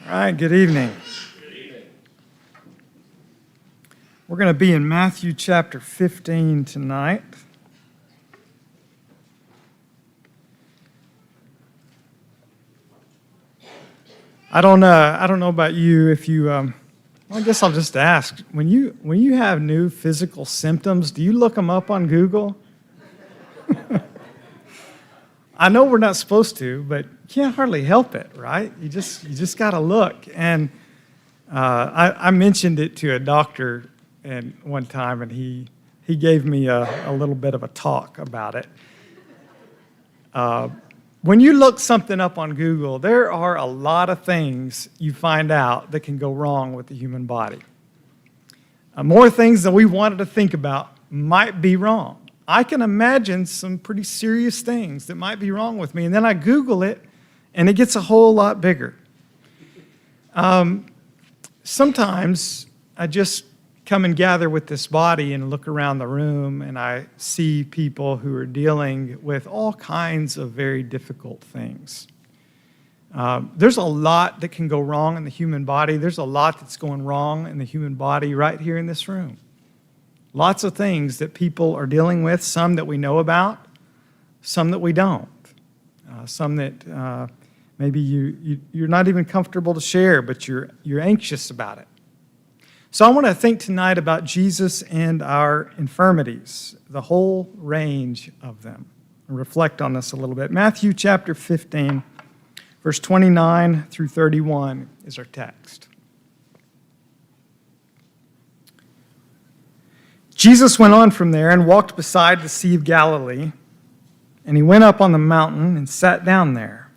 All right, good evening. We're going to be in Matthew chapter 15 tonight. I don't know about you. If you, well, I guess I'll just ask. When you have new physical symptoms, do you look them up on Google? I know we're not supposed to, but you can't hardly help it, right? You just got to look. And I mentioned it to a doctor one time, and he gave me a little bit of a talk about it. When you look something up on Google, there are a lot of things you find out that can go wrong with the human body. More things than we wanted to think about might be wrong. I can imagine some pretty serious things that might be wrong with me, and then I Google it, and it gets a whole lot bigger. Sometimes I just come and gather with this body and look around the room, and I see people who are dealing with all kinds of very difficult things. There's a lot that can go wrong in the human body. There's a lot that's going wrong in the human body right here in this room. Lots of things that people are dealing with, some that we know about, some that we don't. Some that maybe you're not even comfortable to share, but you're anxious about it. So I want to think tonight about Jesus and our infirmities, the whole range of them, and reflect on this a little bit. Matthew chapter 15, verse 29 through 31 is our text. Jesus went on from there and walked beside the Sea of Galilee, and he went up on the mountain and sat down there.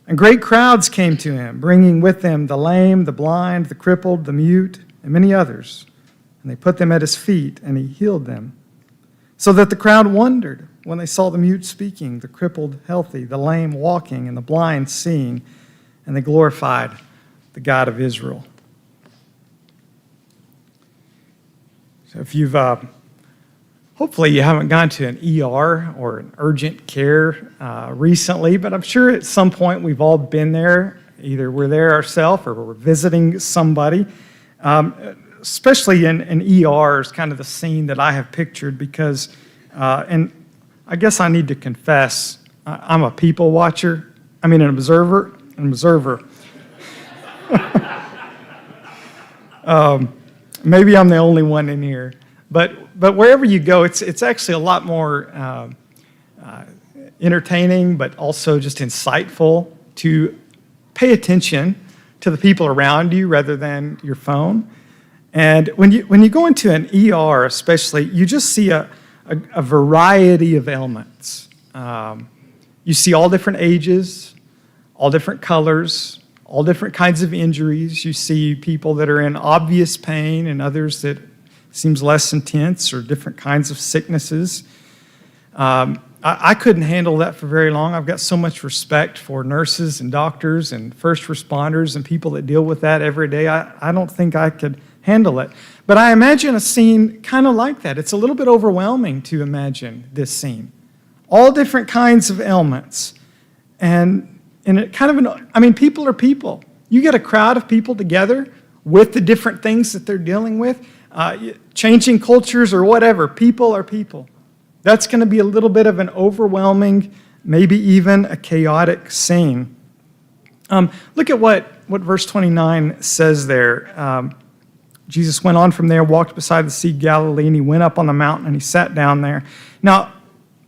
And great crowds came to him, bringing with them the lame, the blind, the crippled, the mute, and many others. And they put them at his feet, and he healed them. So that the crowd wondered when they saw the mute speaking, the crippled healthy, the lame walking, and the blind seeing, and they glorified the God of Israel. So if you've, hopefully you haven't gone to an ER or an urgent care recently, but I'm sure at some point we've all been there. Either we're there ourselves or we're visiting somebody. Especially in ER is kind of the scene that I have pictured because, and I guess I need to confess, I'm a people watcher. I mean an observer. Maybe I'm the only one in here, but wherever you go, it's actually a lot more entertaining, but also just insightful to pay attention to the people around you rather than your phone. And when you go into an ER, especially, you just see a variety of ailments. You see all different ages, all different colors, all different kinds of injuries. You see people that are in obvious pain and others that seems less intense, or different kinds of sicknesses. I couldn't handle that for very long. I've got so much respect for nurses and doctors and first responders and people that deal with that every day. I don't think I could handle it. But I imagine a scene kind of like that. It's a little bit overwhelming to imagine this scene. All different kinds of ailments. And it kind of, people are people. You get a crowd of people together with the different things that they're dealing with, changing cultures or whatever. People are people. That's going to be a little bit of an overwhelming, maybe even a chaotic scene. Look at what verse 29 says there. Jesus went on from there, walked beside the Sea of Galilee, and he went up on the mountain and he sat down there. Now,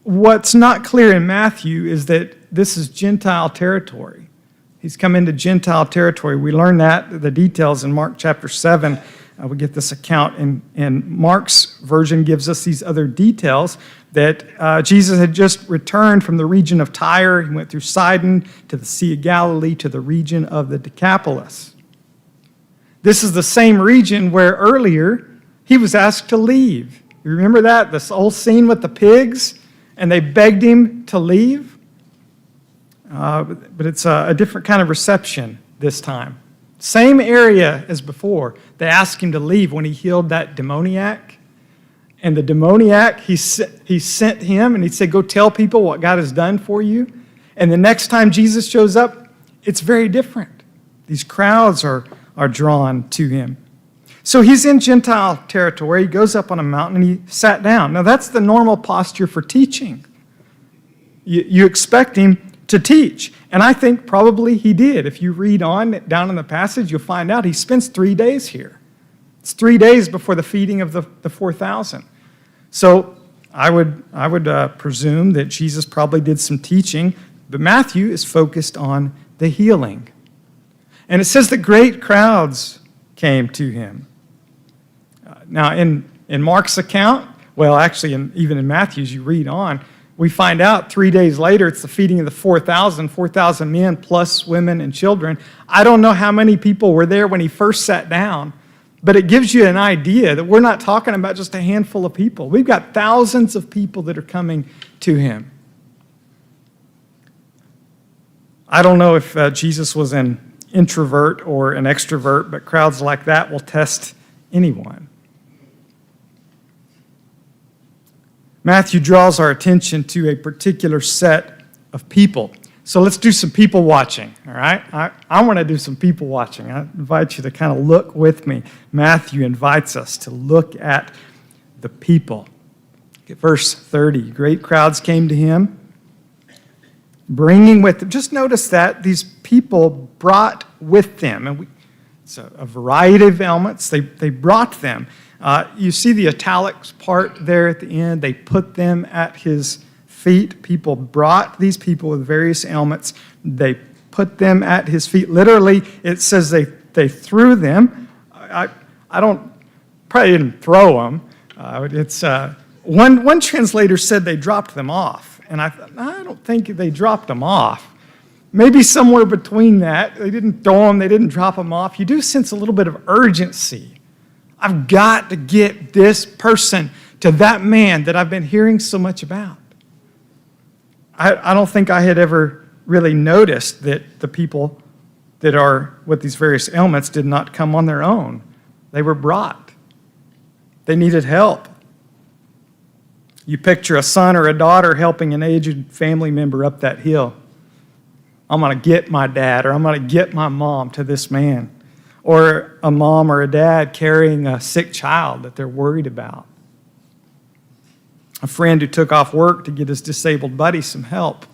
what's not clear in Matthew is that this is Gentile territory. He's come into Gentile territory. We learn the details in Mark chapter 7. We get this account, and Mark's version gives us these other details that Jesus had just returned from the region of Tyre. He went through Sidon to the Sea of Galilee to the region of the Decapolis. This is the same region where earlier he was asked to leave. You remember that? This old scene with the pigs, and they begged him to leave? But it's a different kind of reception this time. Same area as before. They asked him to leave when he healed that demoniac. And the demoniac, he sent him and he said, go tell people what God has done for you. And the next time Jesus shows up, it's very different. These crowds are drawn to him. So he's in Gentile territory. He goes up on a mountain and he sat down. Now that's the normal posture for teaching. You expect him to teach. And I think probably he did. If you read on down in the passage, you'll find out he spends 3 days here. It's 3 days before the feeding of the 4,000. So I would presume that Jesus probably did some teaching, but Matthew is focused on the healing. And it says that great crowds came to him. Now, in Mark's account, well, actually, even in Matthew's, you read on, we find out 3 days later it's the feeding of the 4,000 men plus women and children. I don't know how many people were there when he first sat down, but it gives you an idea that we're not talking about just a handful of people. We've got thousands of people that are coming to him. I don't know if Jesus was an introvert or an extrovert, but crowds like that will test anyone. Matthew draws our attention to a particular set of people. So let's do some people watching, all right? I want to do some people watching. I invite you to kind of look with me. Matthew invites us to look at the people. Look at verse 30. Great crowds came to him, bringing with them. Just notice that these people brought with them, and it's a variety of ailments. They brought them. You see the italics part there at the end. They put them at his feet. People brought these people with various ailments. They put them at his feet. Literally, it says they threw them. I probably didn't throw them. One translator said they dropped them off. And I thought, I don't think they dropped them off. Maybe somewhere between that. They didn't throw them. They didn't drop them off. You do sense a little bit of urgency. I've got to get this person to that man that I've been hearing so much about. I don't think I had ever really noticed that the people that are with these various ailments did not come on their own. They were brought. They needed help. You picture a son or a daughter helping an aged family member up that hill. I'm going to get my dad, or I'm going to get my mom to this man. Or a mom or a dad carrying a sick child that they're worried about. A friend who took off work to get his disabled buddy some help.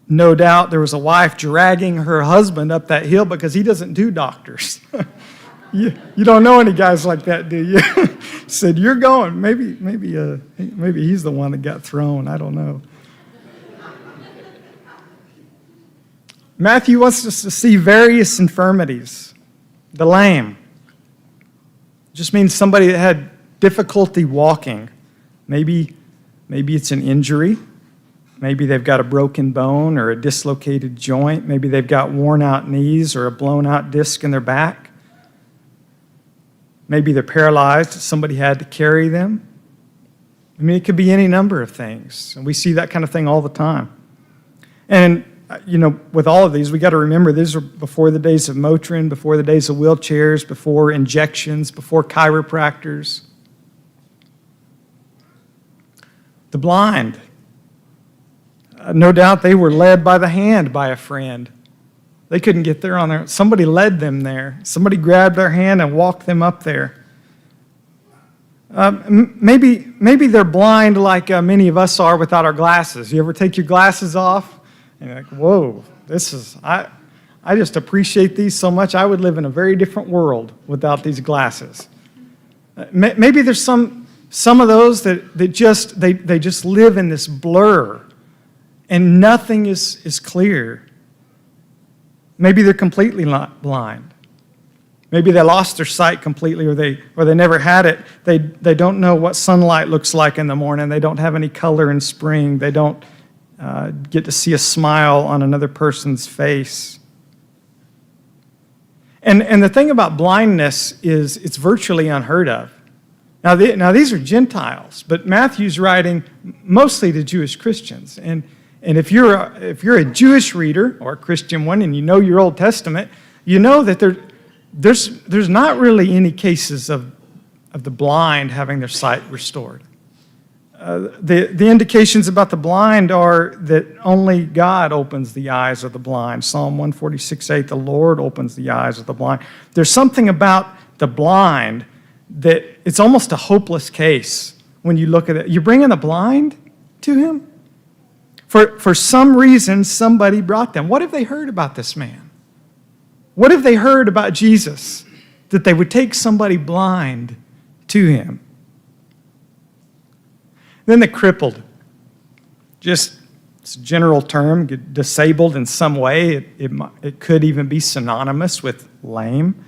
No doubt there was a wife dragging her husband up that hill because he doesn't do doctors. You don't know any guys like that, do you? Said, you're going. Maybe he's the one that got thrown. I don't know. Matthew wants us to see various infirmities. The lame just means somebody that had difficulty walking. Maybe it's an injury. Maybe they've got a broken bone or a dislocated joint. Maybe they've got worn out knees or a blown out disc in their back. Maybe they're paralyzed. Somebody had to carry them. I mean, it could be any number of things. And we see that kind of thing all the time. And with all of these, we got to remember these are before the days of Motrin, before the days of wheelchairs, before injections, before chiropractors. The blind. No doubt they were led by the hand by a friend. They couldn't get there on their own. Somebody led them there. Somebody grabbed their hand and walked them up there. Maybe they're blind like many of us are without our glasses. You ever take your glasses off? And you're like, whoa, I just appreciate these so much. I would live in a very different world without these glasses. Maybe there's some of those that just live in this blur and nothing is clear. Maybe they're completely blind. Maybe they lost their sight completely or they never had it. They don't know what sunlight looks like in the morning. They don't have any color in spring. They don't get to see a smile on another person's face. And the thing about blindness is it's virtually unheard of. Now these are Gentiles, but Matthew's writing mostly to Jewish Christians. And if you're a Jewish reader or a Christian one and you know your Old Testament, you know that there's not really any cases of the blind having their sight restored. The indications about the blind are that only God opens the eyes of the blind. Psalm 146:8, the Lord opens the eyes of the blind. There's something about the blind that it's almost a hopeless case when you look at it. You're bringing the blind to him? For some reason, somebody brought them. What have they heard about this man? What have they heard about Jesus that they would take somebody blind to him? Then the crippled, just it's a general term, disabled in some way. It could even be synonymous with lame.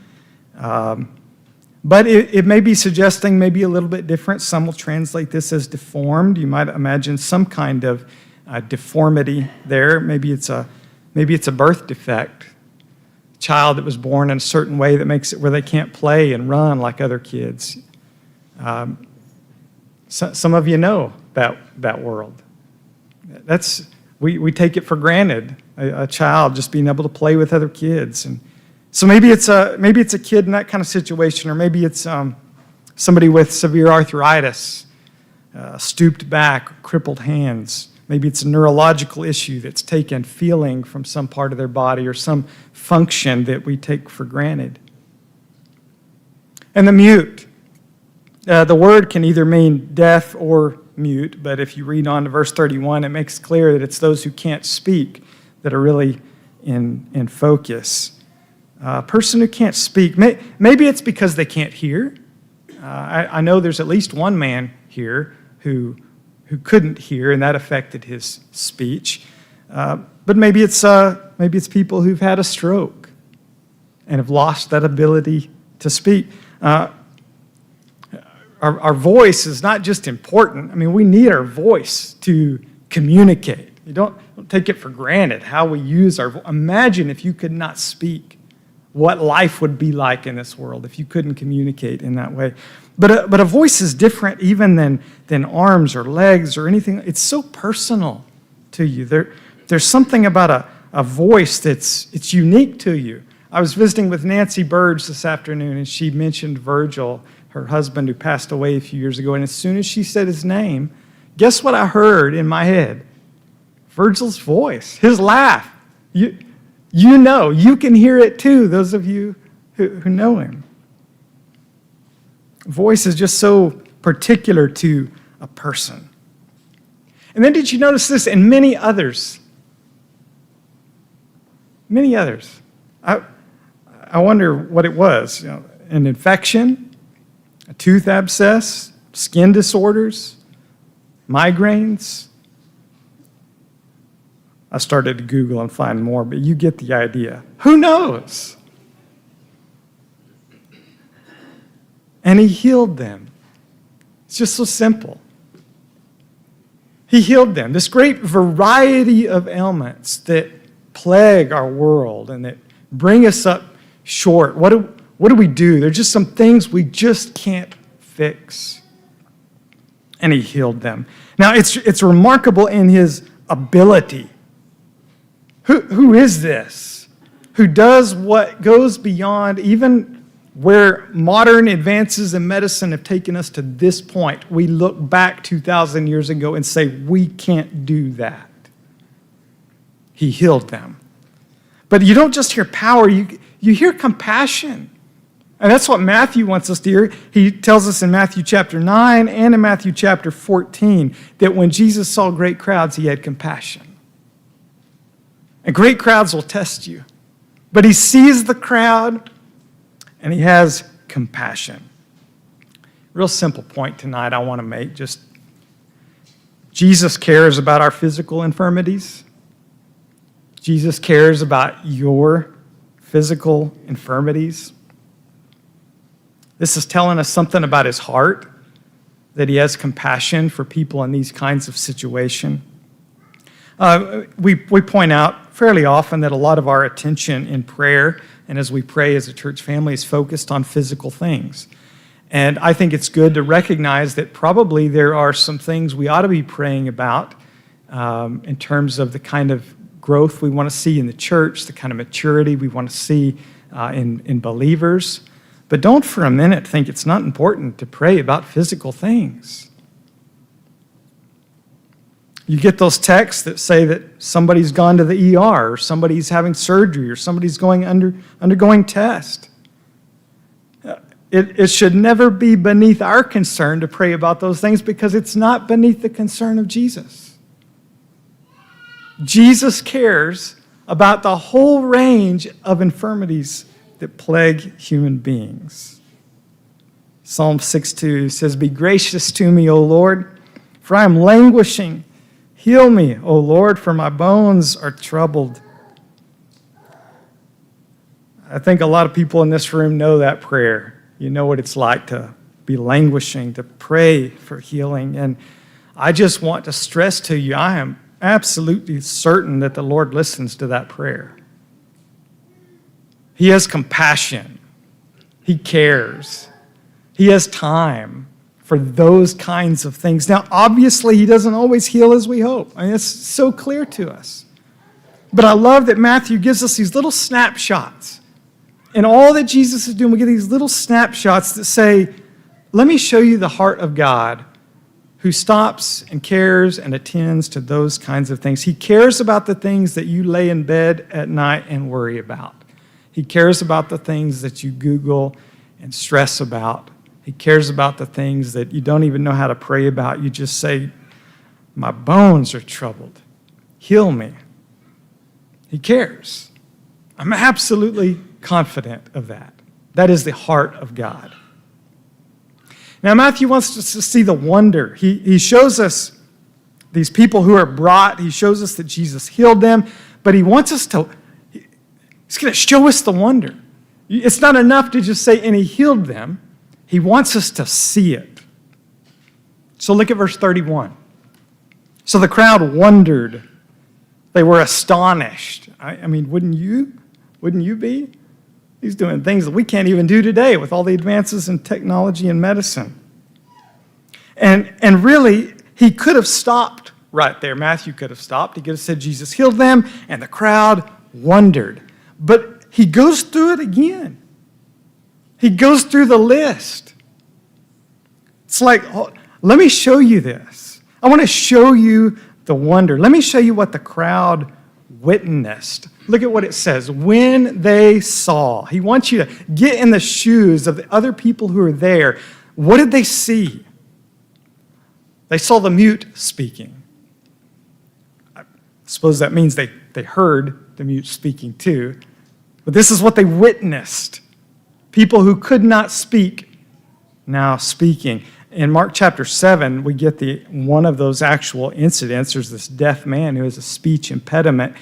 But it may be suggesting maybe a little bit different. Some will translate this as deformed. You might imagine some kind of deformity there. Maybe it's a birth defect. A child that was born in a certain way that makes it where they can't play and run like other kids. Some of you know that world. We take it for granted, a child just being able to play with other kids. And so maybe it's a kid in that kind of situation, or maybe it's somebody with severe arthritis, stooped back, crippled hands. Maybe it's a neurological issue that's taken feeling from some part of their body or some function that we take for granted. And the mute. The word can either mean deaf or mute, but if you read on to verse 31, it makes clear that it's those who can't speak that are really in focus. A person who can't speak, maybe it's because they can't hear. I know there's at least one man here who couldn't hear, and that affected his speech. But maybe it's people who've had a stroke and have lost that ability to speak. Our voice is not just important. I mean, we need our voice to communicate. You don't take it for granted how we use our voice. Imagine if you could not speak, what life would be like in this world if you couldn't communicate in that way. But a voice is different even than arms or legs or anything. It's so personal to you. There's something about a voice it's unique to you. I was visiting with Nancy Burge this afternoon, and she mentioned Virgil, her husband who passed away a few years ago. And as soon as she said his name, guess what I heard in my head? Virgil's voice, his laugh. You know, you can hear it too, those of you who know him. Voice is just so particular to a person. And then did you notice this? And many others. Many others. I wonder what it was. You know, an infection, a tooth abscess, skin disorders, migraines. I started to Google and find more, but you get the idea. Who knows? And he healed them. It's just so simple. He healed them. This great variety of ailments that plague our world and that bring us up short. What do we do? There's just some things we just can't fix. And he healed them. Now, it's remarkable in his ability. Who is this? Who does what goes beyond even where modern advances in medicine have taken us to this point? We look back 2,000 years ago and say, we can't do that. He healed them. But you don't just hear power, you hear compassion. And that's what Matthew wants us to hear. He tells us in Matthew chapter 9 and in Matthew chapter 14 that when Jesus saw great crowds, he had compassion. And great crowds will test you. But he sees the crowd and he has compassion. Real simple point tonight I want to make. Just Jesus cares about our physical infirmities. Jesus cares about your physical infirmities. This is telling us something about his heart, that he has compassion for people in these kinds of situations. We point out fairly often that a lot of our attention in prayer and as we pray as a church family is focused on physical things. And I think it's good to recognize that probably there are some things we ought to be praying about in terms of the kind of growth we want to see in the church, the kind of maturity we want to see in believers. But don't for a minute think it's not important to pray about physical things. You get those texts that say that somebody's gone to the ER, or somebody's having surgery, or somebody's undergoing test. It should never be beneath our concern to pray about those things because it's not beneath the concern of Jesus. Jesus cares about the whole range of infirmities that plague human beings. Psalm 6:2 says, "Be gracious to me, O Lord, for I am languishing. Heal me, O Lord, for my bones are troubled." I think a lot of people in this room know that prayer. You know what it's like to be languishing, to pray for healing. And I just want to stress to you, I am absolutely certain that the Lord listens to that prayer. He has compassion. He cares. He has time for those kinds of things. Now, obviously, he doesn't always heal as we hope. I mean, it's so clear to us. But I love that Matthew gives us these little snapshots. And all that Jesus is doing, we get these little snapshots that say, let me show you the heart of God who stops and cares and attends to those kinds of things. He cares about the things that you lay in bed at night and worry about. He cares about the things that you Google and stress about. He cares about the things that you don't even know how to pray about. You just say, my bones are troubled. Heal me. He cares. I'm absolutely confident of that. That is the heart of God. Now, Matthew wants us to see the wonder. He shows us these people who are brought. He shows us that Jesus healed them, but he's going to show us the wonder. It's not enough to just say, and he healed them. He wants us to see it. So look at verse 31. So the crowd wondered. They were astonished. I mean, wouldn't you? Wouldn't you be? He's doing things that we can't even do today with all the advances in technology and medicine. And really, he could have stopped right there. Matthew could have stopped. He could have said Jesus healed them, and the crowd wondered. But he goes through it again. He goes through the list. It's like, oh, let me show you this. I want to show you the wonder. Let me show you what the crowd witnessed. Look at what it says. When they saw. He wants you to get in the shoes of the other people who are there. What did they see? They saw the mute speaking. I suppose that means they heard the mute speaking too. But this is what they witnessed. People who could not speak now speaking. In Mark chapter 7, we get one of those actual incidents. There's this deaf man who has a speech impediment.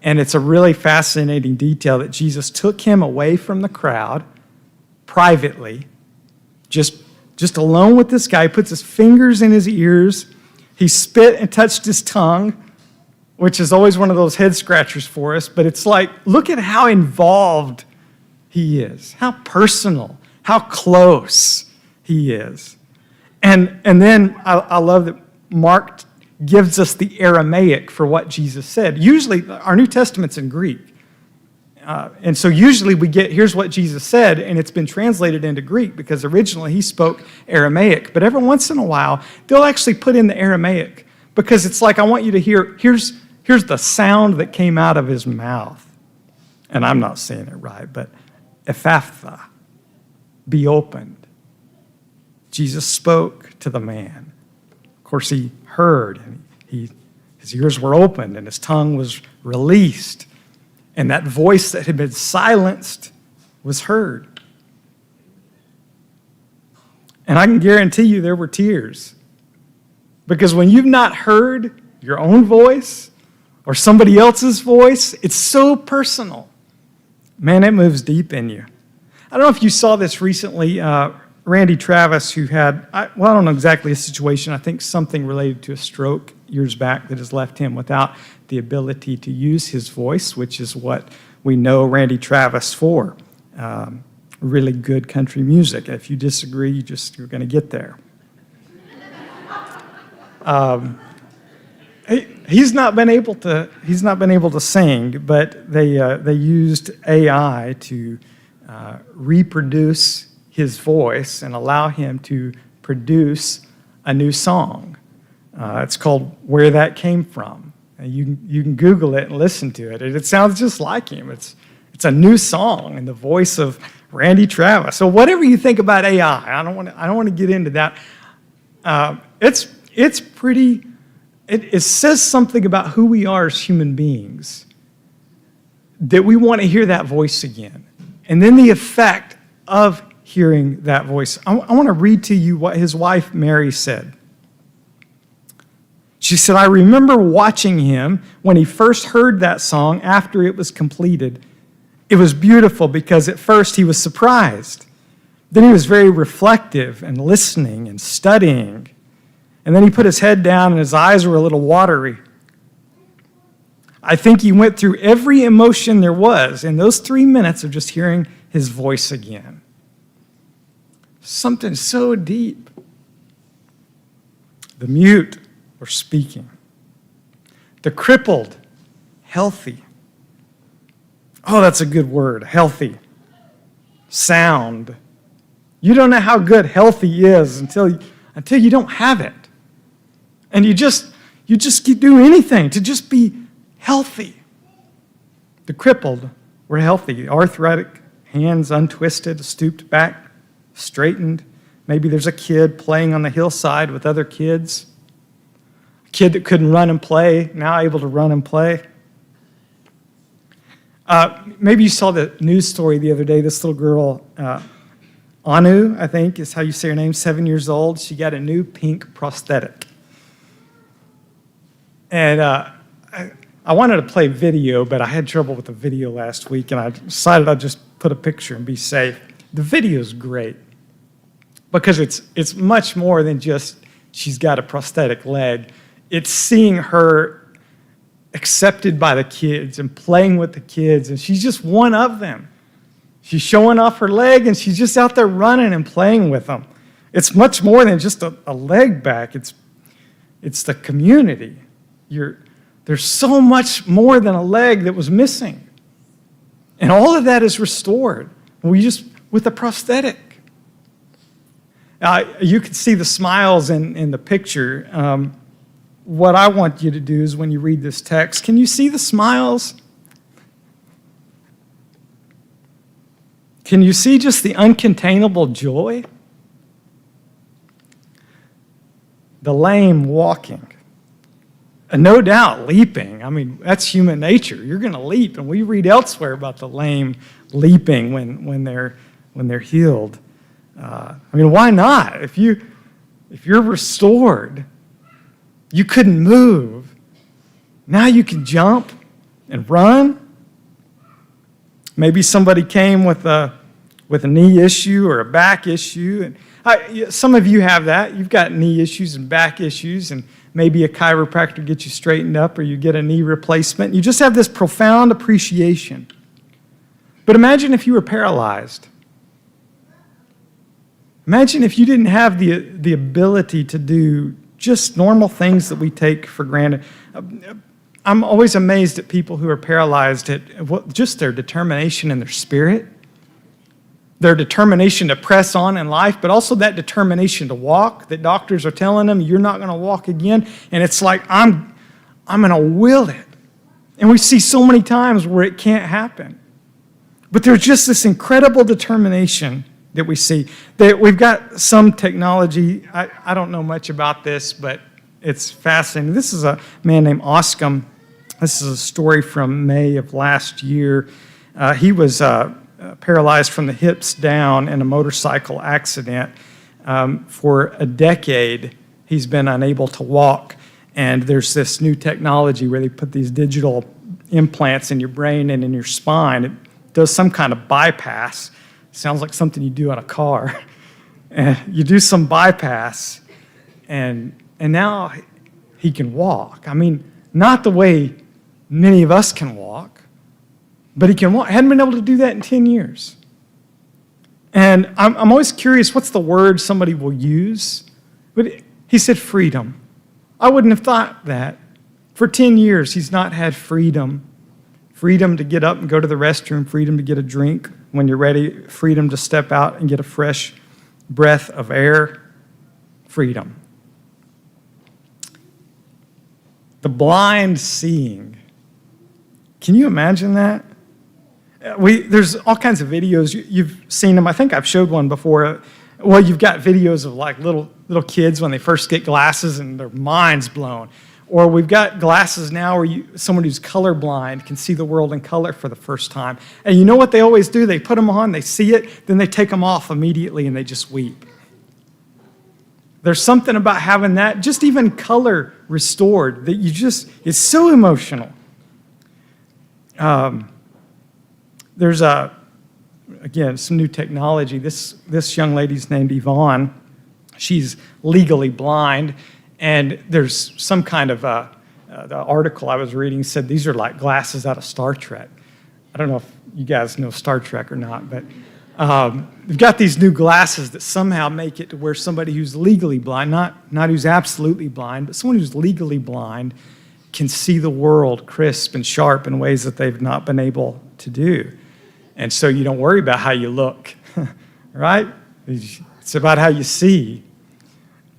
And it's a really fascinating detail that Jesus took him away from the crowd privately, just alone with this guy. He puts his fingers in his ears. He spit and touched his tongue, which is always one of those head scratchers for us. But it's like, look at how involved he is, how personal, how close he is. And then I love that Mark gives us the Aramaic for what Jesus said. Usually, our New Testament's in Greek. And so usually we get, here's what Jesus said, and it's been translated into Greek because originally he spoke Aramaic. But every once in a while, they'll actually put in the Aramaic because it's like, I want you to hear, here's the sound that came out of his mouth. And I'm not saying it right, but Ephphatha, be opened. Jesus spoke to the man. Of course, he heard, and his ears were opened, and his tongue was released. And that voice that had been silenced was heard. And I can guarantee you there were tears. Because when you've not heard your own voice or somebody else's voice, it's so personal. Man, it moves deep in you. I don't know if you saw this recently. Randy Travis, who had, I don't know exactly a situation, I think something related to a stroke years back that has left him without the ability to use his voice, which is what we know Randy Travis for. Really good country music. If you disagree, you're going to get there. He's not been able to sing, but they used AI to reproduce his voice and allow him to produce a new song. It's called Where That Came From. And you can Google it and listen to it. It sounds just like him. It's a new song in the voice of Randy Travis. So whatever you think about AI, I don't want to get into that. It's pretty. It says something about who we are as human beings, that we want to hear that voice again. And then the effect of hearing that voice. I want to read to you what his wife Mary said. She said, "I remember watching him when he first heard that song after it was completed. It was beautiful because at first he was surprised. Then he was very reflective and listening and studying. And then he put his head down and his eyes were a little watery. I think he went through every emotion there was in those 3 minutes of just hearing his voice again." Something so deep. The mute were speaking. The crippled, healthy. Oh, that's a good word, healthy. Sound. You don't know how good healthy is until you don't have it. And you just do anything to just be healthy. The crippled were healthy. Arthritic, hands untwisted, stooped back, straightened. Maybe there's a kid playing on the hillside with other kids. A kid that couldn't run and play, now able to run and play. Maybe you saw the news story the other day. This little girl, Anu, I think is how you say her name, 7 years old. She got a new pink prosthetic. And I wanted to play video, but I had trouble with the video last week, and I decided I'd just put a picture and be safe. The video's great because it's much more than just she's got a prosthetic leg. It's seeing her accepted by the kids and playing with the kids, and she's just one of them. She's showing off her leg, and she's just out there running and playing with them. It's much more than just a leg back. It's the community. There's so much more than a leg that was missing. And all of that is restored with a prosthetic. You can see the smiles in the picture. What I want you to do is when you read this text, can you see the smiles? Can you see just the uncontainable joy? The lame walking. And no doubt leaping. I mean, that's human nature. You're going to leap. And we read elsewhere about the lame leaping when they're healed. Why not? If you're restored, you couldn't move. Now you can jump and run. Maybe somebody came with a knee issue or a back issue. And some of you have that. You've got knee issues and back issues, and maybe a chiropractor gets you straightened up or you get a knee replacement. You just have this profound appreciation. But imagine if you were paralyzed. Imagine if you didn't have the ability to do just normal things that we take for granted. I'm always amazed at people who are paralyzed at just their determination and their spirit, their determination to press on in life, but also that determination to walk, that doctors are telling them, you're not going to walk again. And it's like, I'm going to will it. And we see so many times where it can't happen. But there's just this incredible determination that we see. We've got some technology. I don't know much about this, but it's fascinating. This is a man named Oscom. This is a story from May of last year. He was paralyzed from the hips down in a motorcycle accident. For a decade, he's been unable to walk. And there's this new technology where they put these digital implants in your brain and in your spine. It does some kind of bypass. Sounds like something you do on a car. And you do some bypass, and now he can walk. I mean, not the way many of us can walk, but he can walk. Hadn't been able to do that in 10 years. And I'm always curious, what's the word somebody will use? But he said freedom. I wouldn't have thought that. For 10 years, he's not had freedom. Freedom to get up and go to the restroom, freedom to get a drink when you're ready, freedom to step out and get a fresh breath of air, freedom. The blind seeing. Can you imagine that? There's all kinds of videos. You've seen them. I think I've showed one before. Well, you've got videos of like little kids when they first get glasses and their mind's blown. Or we've got glasses now where someone who's colorblind can see the world in color for the first time. And you know what they always do? They put them on, they see it, then they take them off immediately and they just weep. There's something about having that, just even color restored, that it's so emotional. There's again, some new technology. This young lady's named Yvonne. She's legally blind, and there's some kind of the article I was reading said these are like glasses out of Star Trek. I don't know if you guys know Star Trek or not, but they've got these new glasses that somehow make it to where somebody who's legally blind, not who's absolutely blind, but someone who's legally blind can see the world crisp and sharp in ways that they've not been able to do. And so you don't worry about how you look, right? It's about how you see.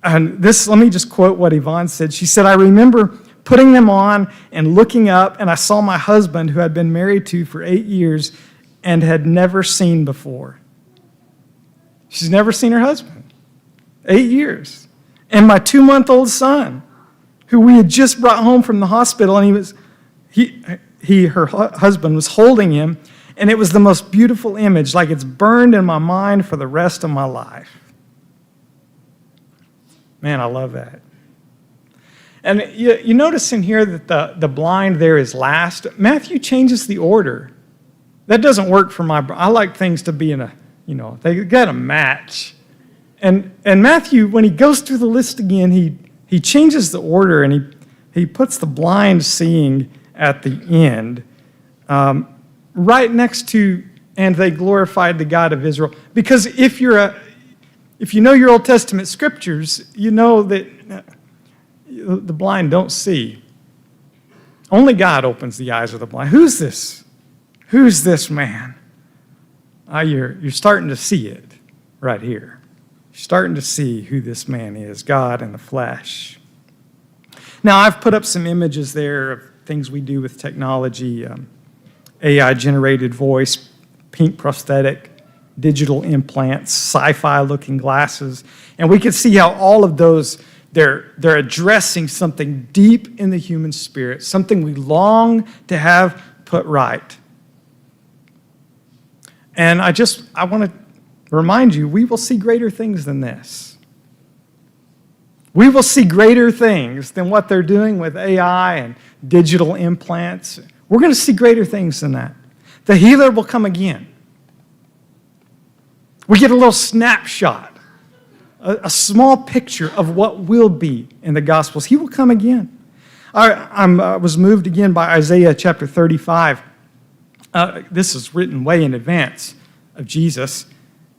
And let me just quote what Yvonne said. She said, "I remember putting them on and looking up, and I saw my husband, who I'd been married to for 8 years and had never seen before." She's never seen her husband. 8 years. And my 2-month-old son, who we had just brought home from the hospital, and her husband was holding him, and it was the most beautiful image, like it's burned in my mind for the rest of my life. Man, I love that. And you notice in here that the blind there is last. Matthew changes the order. That doesn't work for I like things to be in they got to match. And Matthew, when he goes through the list again, he changes the order, and he puts the blind seeing at the end, right next to, "and they glorified the God of Israel." Because if you know your Old Testament scriptures, you know that the blind don't see. Only God opens the eyes of the blind. Who's this? Who's this man? You're starting to see it right here. You're starting to see who this man is, God in the flesh. Now, I've put up some images there of things we do with technology, AI-generated voice, pink prosthetic, digital implants, sci-fi looking glasses. And we can see how all of those, they're addressing something deep in the human spirit, something we long to have put right. And I want to remind you, we will see greater things than this. We will see greater things than what they're doing with AI and digital implants. We're going to see greater things than that. The healer will come again. We get a little snapshot, a small picture of what will be in the Gospels. He will come again. I was moved again by Isaiah chapter 35. This is written way in advance of Jesus,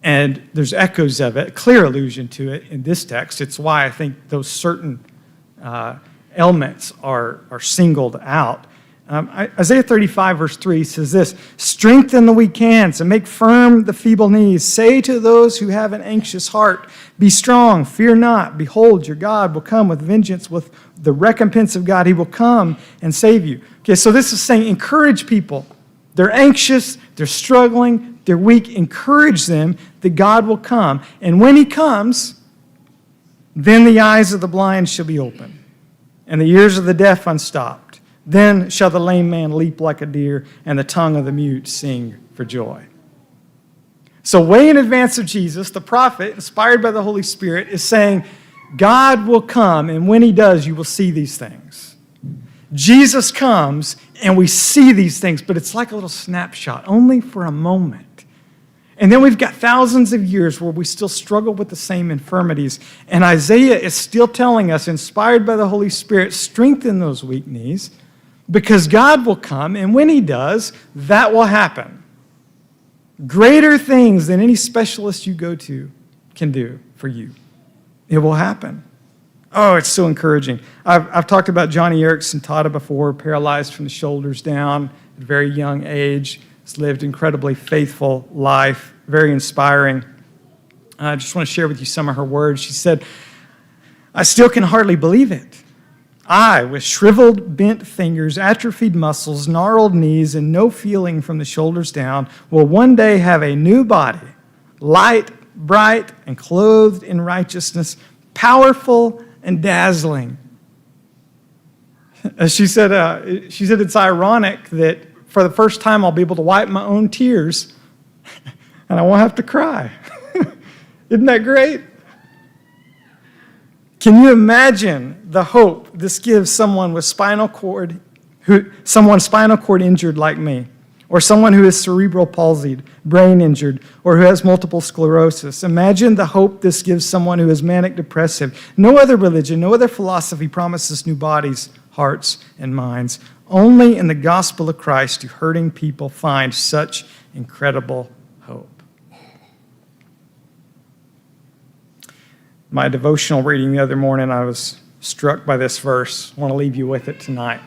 and there's echoes of it, clear allusion to it in this text. It's why I think those certain elements are singled out. Isaiah 35, verse 3 says this: "Strengthen the weak hands and make firm the feeble knees. Say to those who have an anxious heart, be strong, fear not. Behold, your God will come with vengeance, with the recompense of God. He will come and save you." Okay, so this is saying encourage people. They're anxious, they're struggling, they're weak. Encourage them that God will come. And when he comes, then the eyes of the blind shall be opened, and the ears of the deaf unstopped. Then shall the lame man leap like a deer, and the tongue of the mute sing for joy. So way in advance of Jesus, the prophet, inspired by the Holy Spirit, is saying, God will come, and when he does, you will see these things. Jesus comes, and we see these things, but it's like a little snapshot, only for a moment. And then we've got thousands of years where we still struggle with the same infirmities. And Isaiah is still telling us, inspired by the Holy Spirit, strengthen those weak knees, because God will come, and when he does, that will happen. Greater things than any specialist you go to can do for you. It will happen. Oh, it's so encouraging. I've talked about Johnny Erickson Tada before, paralyzed from the shoulders down at a very young age. He's lived an incredibly faithful life, very inspiring. I just want to share with you some of her words. She said, "I still can hardly believe it. I, with shriveled, bent fingers, atrophied muscles, gnarled knees, and no feeling from the shoulders down, will one day have a new body, light, bright, and clothed in righteousness, powerful and dazzling. She said it's ironic that for the first time I'll be able to wipe my own tears and I won't have to cry. Isn't that great? Can you imagine the hope this gives someone with spinal cord injured like me, or someone who is cerebral palsied, brain injured, or who has multiple sclerosis? Imagine the hope this gives someone who is manic depressive. No other religion, no other philosophy promises new bodies, hearts, and minds. Only in the gospel of Christ do hurting people find such incredible hope. My devotional reading the other morning, I was struck by this verse. I want to leave you with it tonight.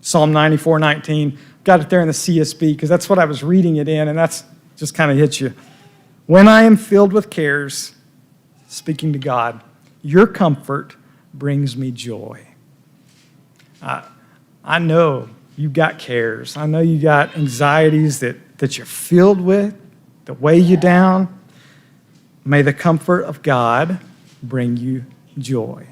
Psalm 94:19. Got it there in the CSB because that's what I was reading it in, and that's just kind of hits you. When I am filled with cares, speaking to God, your comfort brings me joy. I know you've got cares. I know you got anxieties that you're filled with, that weigh you down. May the comfort of God bring you joy.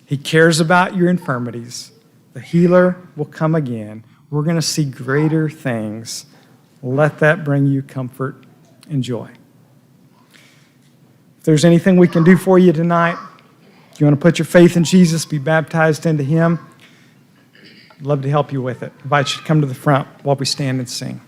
He cares about your infirmities. The healer will come again. We're going to see greater things. Let that bring you comfort and joy. If there's anything we can do for you tonight, if you want to put your faith in Jesus, be baptized into Him, I'd love to help you with it. I invite you to come to the front while we stand and sing.